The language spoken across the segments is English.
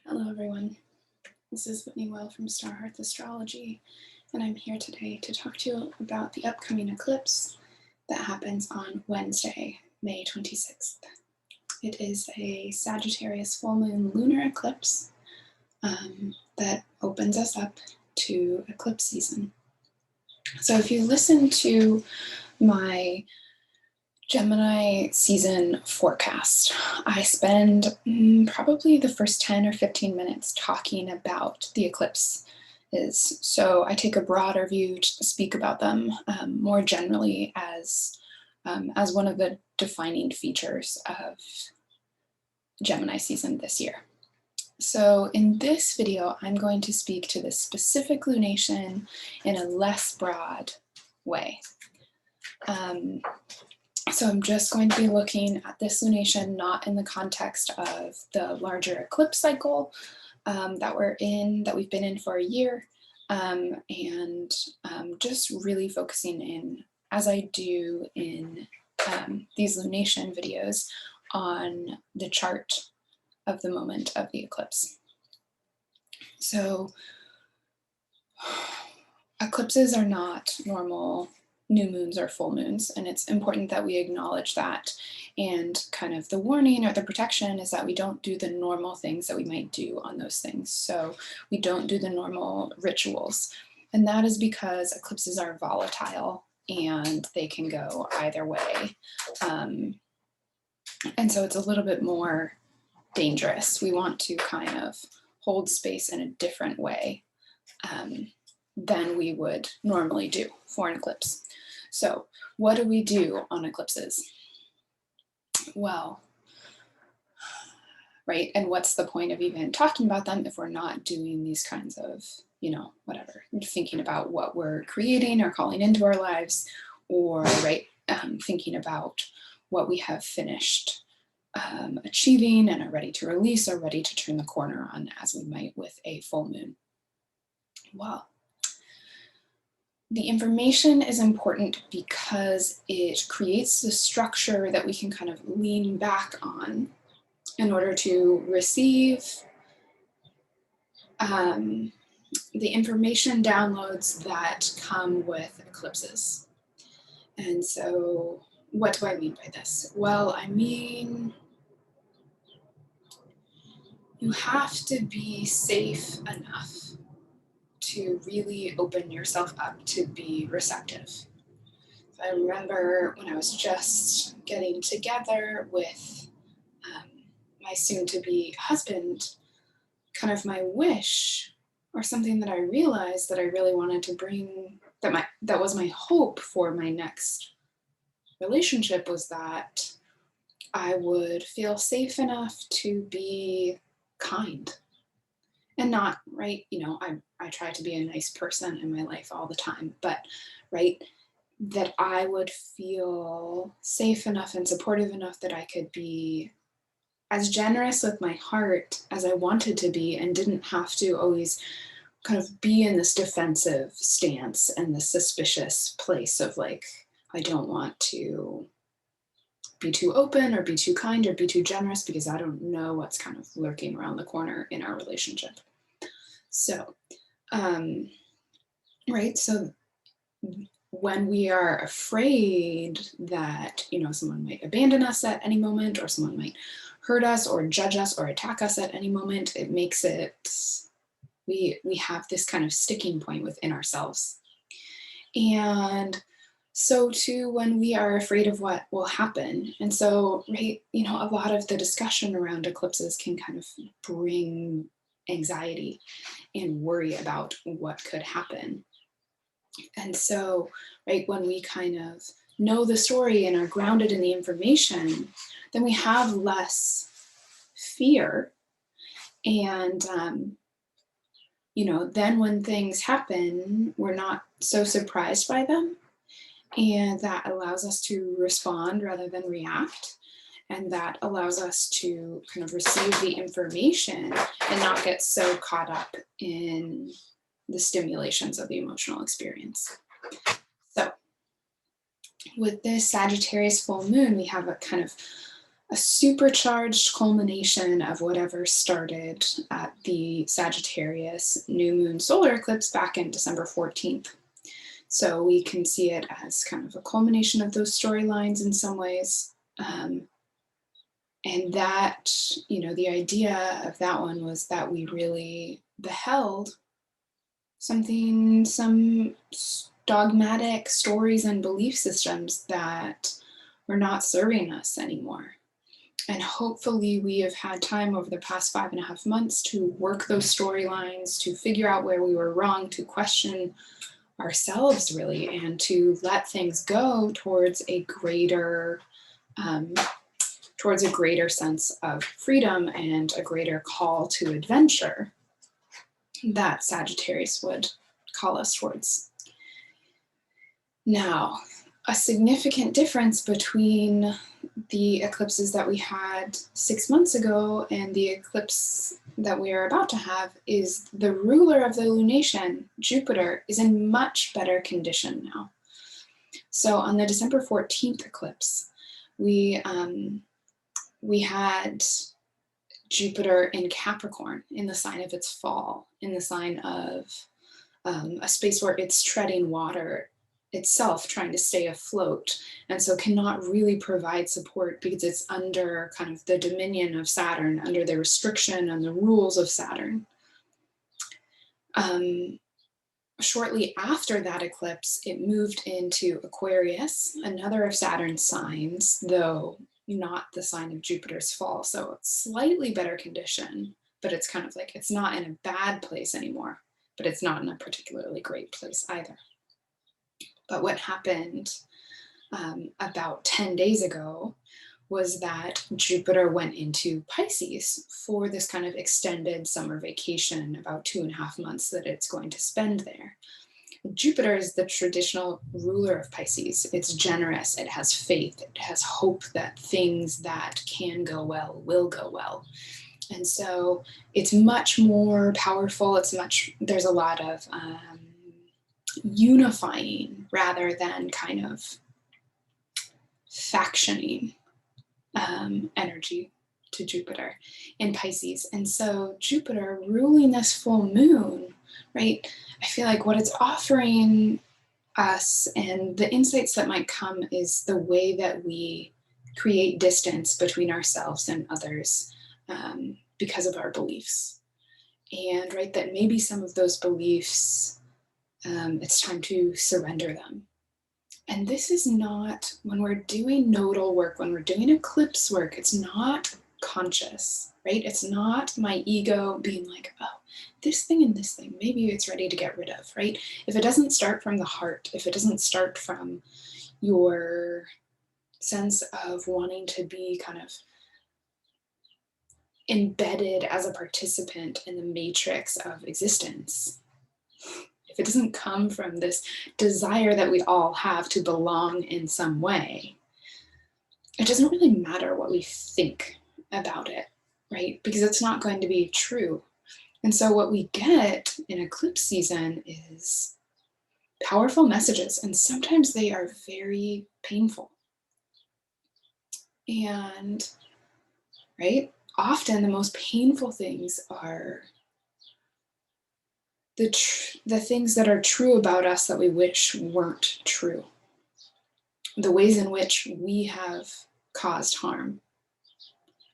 Hello everyone, this is Whitney Well from Star Hearth Astrology, and I'm here today to talk to you about the upcoming eclipse that happens on Wednesday, May 26th. It is a Sagittarius full moon lunar eclipse that opens us up to eclipse season. So if you listen to my Gemini season forecast, I spend probably the first 10 or 15 minutes talking about the eclipse is. So I take a broader view to speak about them more generally as one of the defining features of Gemini season this year. So in this video, I'm going to speak to the specific lunation in a less broad way. So I'm just going to be looking at this lunation not in the context of the larger eclipse cycle that we've been in for a year, and just really focusing in, as I do in these lunation videos, on the chart of the moment of the eclipse. So eclipses are not normal new moons or full moons, and it's important that we acknowledge that. And kind of the warning or the protection is that we don't do the normal things that we might do on those things. So we don't do the normal rituals. And that is because eclipses are volatile and they can go either way. And so it's a little bit more dangerous. We want to kind of hold space in a different way than we would normally do for an eclipse. So what do we do on eclipses? Well, right, and what's the point of even talking about them if we're not doing these kinds of, whatever, thinking about what we're creating or calling into our lives, or thinking about what we have finished achieving and are ready to release or ready to turn the corner on, as we might with a full moon. Well, the information is important because it creates the structure that we can kind of lean back on in order to receive the information downloads that come with eclipses. And so what do I mean by this? Well, I mean, you have to be safe enough to really open yourself up to be receptive. I remember when I was just getting together with my soon-to-be husband, kind of my wish, or something that I realized that I really wanted to bring, that was my hope for my next relationship, was that I would feel safe enough to be kind. And not, right, I try to be a nice person in my life all the time, but, right, that I would feel safe enough and supportive enough that I could be as generous with my heart as I wanted to be, and didn't have to always kind of be in this defensive stance and this suspicious place of like, I don't want to be too open or be too kind or be too generous because I don't know what's kind of lurking around the corner in our relationship. So, right, so when we are afraid that, someone might abandon us at any moment, or someone might hurt us or judge us or attack us at any moment, it makes it, we have this kind of sticking point within ourselves. And so too, when we are afraid of what will happen. And so, right, a lot of the discussion around eclipses can kind of bring anxiety and worry about what could happen. And so, right, when we kind of know the story and are grounded in the information, then we have less fear. And, then when things happen, we're not so surprised by them. And that allows us to respond rather than react. And that allows us to kind of receive the information and not get so caught up in the stimulations of the emotional experience. So with this Sagittarius full moon, we have a kind of a supercharged culmination of whatever started at the Sagittarius new moon solar eclipse back in December 14th. So we can see it as kind of a culmination of those storylines in some ways. And that, the idea of that one was that we really beheld some dogmatic stories and belief systems that were not serving us anymore. And hopefully we have had time over the past 5.5 months to work those storylines, to figure out where we were wrong, to question ourselves really, and to let things go towards a greater sense of freedom and a greater call to adventure that Sagittarius would call us towards. Now, a significant difference between the eclipses that we had 6 months ago and the eclipse that we are about to have is the ruler of the lunation, Jupiter, is in much better condition now. So on the December 14th eclipse, we had Jupiter in Capricorn, in the sign of its fall, in the sign of a space where it's treading water itself, trying to stay afloat, and so cannot really provide support because it's under kind of the dominion of Saturn, under the restriction and the rules of Saturn. Shortly after that eclipse, it moved into Aquarius, another of Saturn's signs, though not the sign of Jupiter's fall. So it's slightly better condition, but it's kind of like, it's not in a bad place anymore, but it's not in a particularly great place either. But what happened about 10 days ago was that Jupiter went into Pisces for this kind of extended summer vacation, about 2.5 months that it's going to spend there. Jupiter is the traditional ruler of Pisces. It's generous, it has faith, it has hope that things that can go well will go well. And so it's much more powerful. There's a lot of unifying rather than kind of factioning energy to Jupiter in Pisces. And so Jupiter ruling this full moon, right? I feel like what it's offering us and the insights that might come is the way that we create distance between ourselves and others because of our beliefs. And right, that maybe some of those beliefs, it's time to surrender them. And this is not, when we're doing nodal work, when we're doing eclipse work, it's not conscious, right? It's not my ego being like, oh, this thing and this thing, maybe it's ready to get rid of, right? If it doesn't start from the heart, if it doesn't start from your sense of wanting to be kind of embedded as a participant in the matrix of existence, if it doesn't come from this desire that we all have to belong in some way, it doesn't really matter what we think about it, right? Because it's not going to be true. And so what we get in eclipse season is powerful messages, and sometimes they are very painful. And, right, often the most painful things are the things that are true about us that we wish weren't true. The ways in which we have caused harm.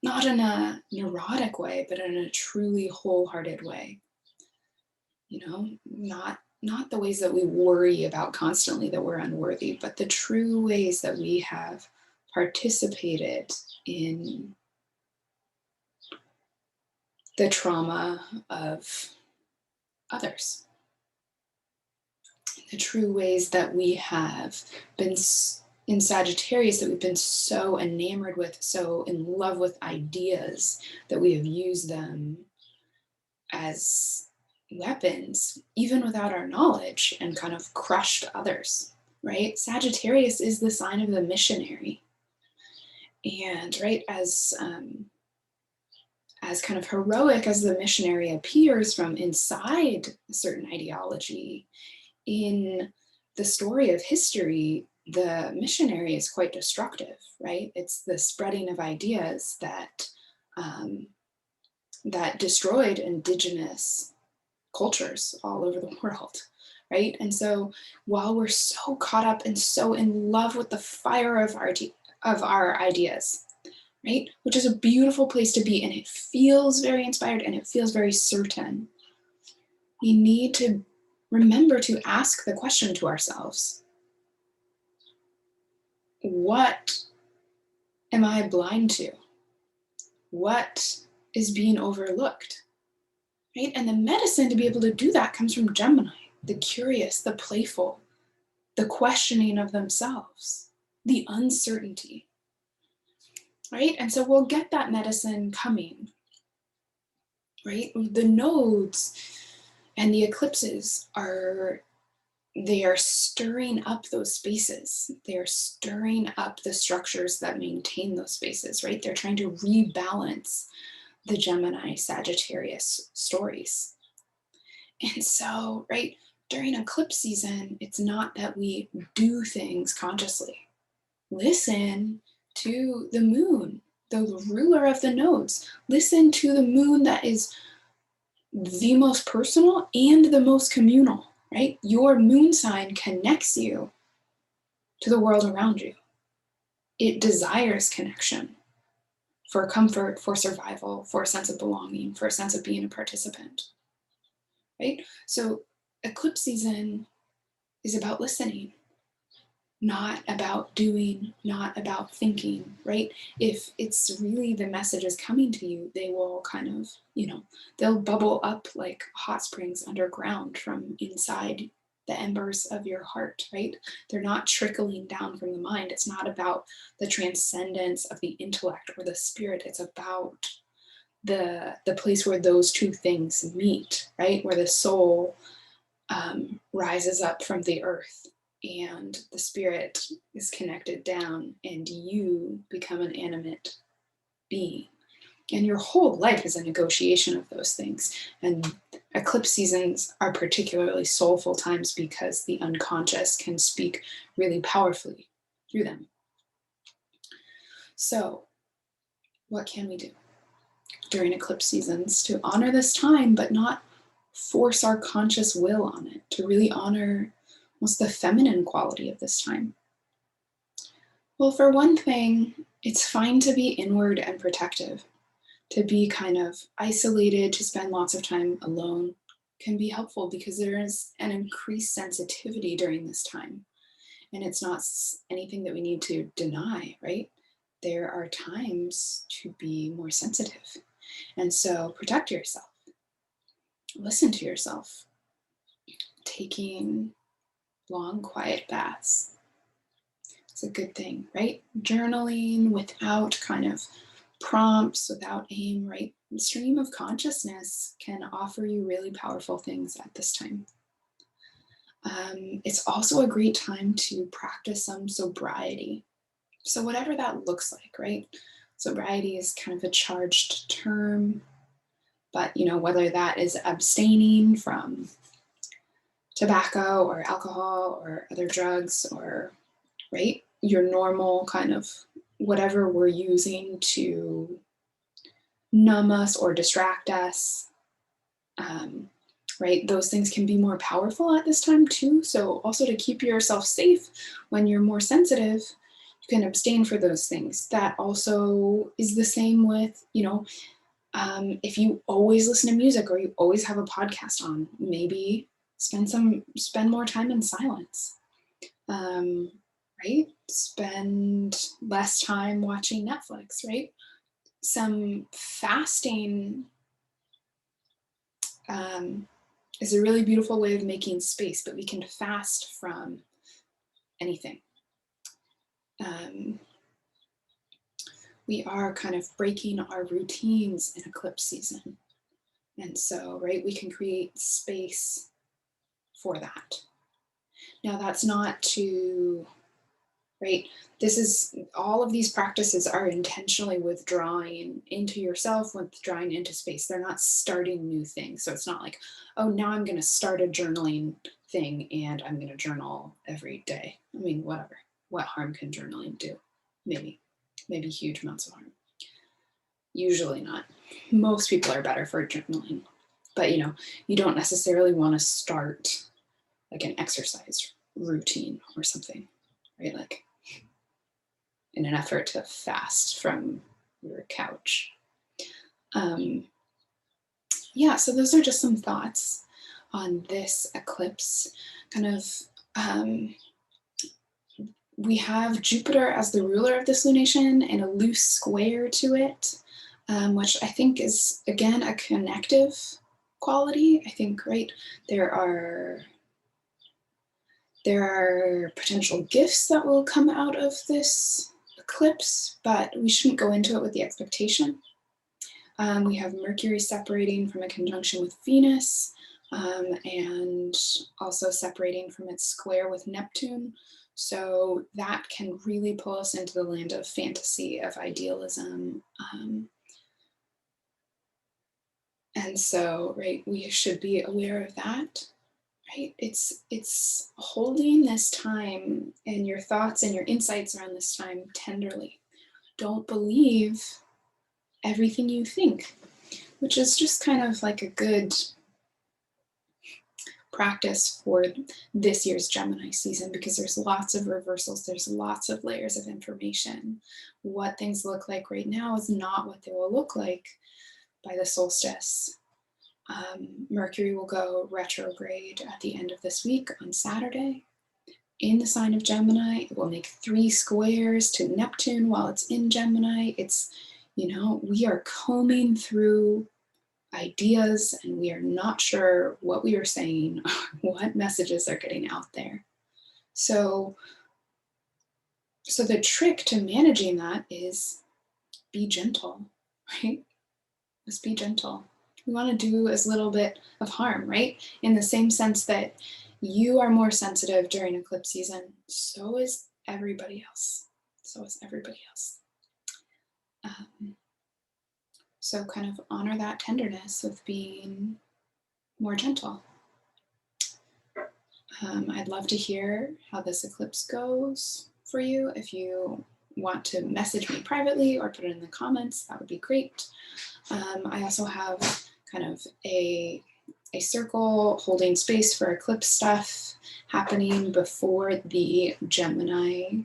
Not in a neurotic way, but in a truly wholehearted way. Not the ways that we worry about constantly that we're unworthy, but the true ways that we have participated in the trauma of others. The true ways that we have been in Sagittarius, that we've been so enamored with, so in love with ideas, that we have used them as weapons, even without our knowledge, and kind of crushed others, right? Sagittarius is the sign of the missionary. And right, as kind of heroic as the missionary appears from inside a certain ideology, in the story of history, the missionary is quite destructive, right? It's the spreading of ideas that that destroyed indigenous cultures all over the world, right? And so while we're so caught up and so in love with the fire of our ideas, right, which is a beautiful place to be, and it feels very inspired and it feels very certain, we need to remember to ask the question to ourselves: what am I blind to? What is being overlooked? Right? And the medicine to be able to do that comes from Gemini, the curious, the playful, the questioning of themselves, the uncertainty. Right? And so we'll get that medicine coming. Right? The nodes and the eclipses are stirring up those spaces. They are stirring up the structures that maintain those spaces, right? They're trying to rebalance the Gemini Sagittarius stories. And so, right, during eclipse season, it's not that we do things consciously. Listen to the moon, the ruler of the nodes. Listen to the moon that is the most personal and the most communal, right? Your moon sign connects you to the world around you. It desires connection for comfort, for survival, for a sense of belonging, for a sense of being a participant, right? So eclipse season is about listening, not about doing, not about thinking, right? If it's really the message is coming to you, they will kind of, they'll bubble up like hot springs underground from inside the embers of your heart, right? They're not trickling down from the mind. It's not about the transcendence of the intellect or the spirit. It's about the place where those two things meet, right? Where the soul rises up from the earth and the spirit is connected down and you become an animate being. And your whole life is a negotiation of those things. And eclipse seasons are particularly soulful times because the unconscious can speak really powerfully through them. So, what can we do during eclipse seasons to honor this time, but not force our conscious will on it, to really honor what's the feminine quality of this time? Well, for one thing, it's fine to be inward and protective. To be kind of isolated, to spend lots of time alone can be helpful because there is an increased sensitivity during this time. And it's not anything that we need to deny, right? There are times to be more sensitive. And so protect yourself. Listen to yourself. Taking long, quiet baths. It's a good thing, right? Journaling without kind of prompts, without aim, right? The stream of consciousness can offer you really powerful things at this time. It's also a great time to practice some sobriety. So whatever that looks like, right? Sobriety is kind of a charged term, but whether that is abstaining from tobacco or alcohol or other drugs or, right, your normal kind of whatever we're using to numb us or distract us, right? Those things can be more powerful at this time too. So also to keep yourself safe when you're more sensitive, you can abstain for those things. That also is the same with, if you always listen to music or you always have a podcast on, maybe spend more time in silence, right? Spend less time watching Netflix, right? Some fasting is a really beautiful way of making space, but we can fast from anything. We are kind of breaking our routines in eclipse season. And so, right, we can create space for that. Now, that's not to, right, this is, all of these practices are intentionally withdrawing into yourself, withdrawing into space. They're not starting new things. So it's not like, oh, now I'm going to start a journaling thing and I'm going to journal every day. I mean, whatever, what harm can journaling do? Maybe huge amounts of harm. Usually not. Most people are better for journaling, but you don't necessarily want to start like an exercise routine or something, right? Like in an effort to fast from your couch. Yeah, so those are just some thoughts on this eclipse. Kind of, we have Jupiter as the ruler of this lunation and a loose square to it, which I think is, again, a connective quality. I think, right, there are potential gifts that will come out of this eclipse, but we shouldn't go into it with the expectation. We have Mercury separating from a conjunction with Venus, and also separating from its square with Neptune. So that can really pull us into the land of fantasy, of idealism. And so, right, we should be aware of that. Right? It's holding this time and your thoughts and your insights around this time tenderly. Don't believe everything you think, which is just kind of like a good practice for this year's Gemini season, because there's lots of reversals, there's lots of layers of information. What things look like right now is not what they will look like by the solstice. Mercury will go retrograde at the end of this week on Saturday in the sign of Gemini. It will make 3 squares to Neptune while it's in Gemini. It's, we are combing through ideas and we are not sure what we are saying, what messages are getting out there. So the trick to managing that is be gentle, right? Just be gentle. We want to do as little bit of harm, right? In the same sense that you are more sensitive during eclipse season, so is everybody else. So kind of honor that tenderness with being more gentle. I'd love to hear how this eclipse goes for you. If you want to message me privately or put it in the comments, that would be great. I also have kind of a circle holding space for eclipse stuff happening before the Gemini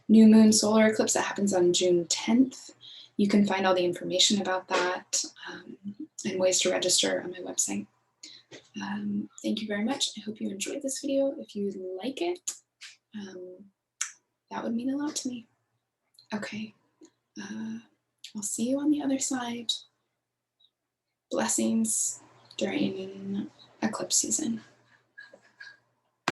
new moon solar eclipse that happens on June 10th. You can find all the information about that and ways to register on my website. Thank you very much. I hope you enjoyed this video. If you like it, that would mean a lot to me. Okay, I'll see you on the other side. Blessings during eclipse season.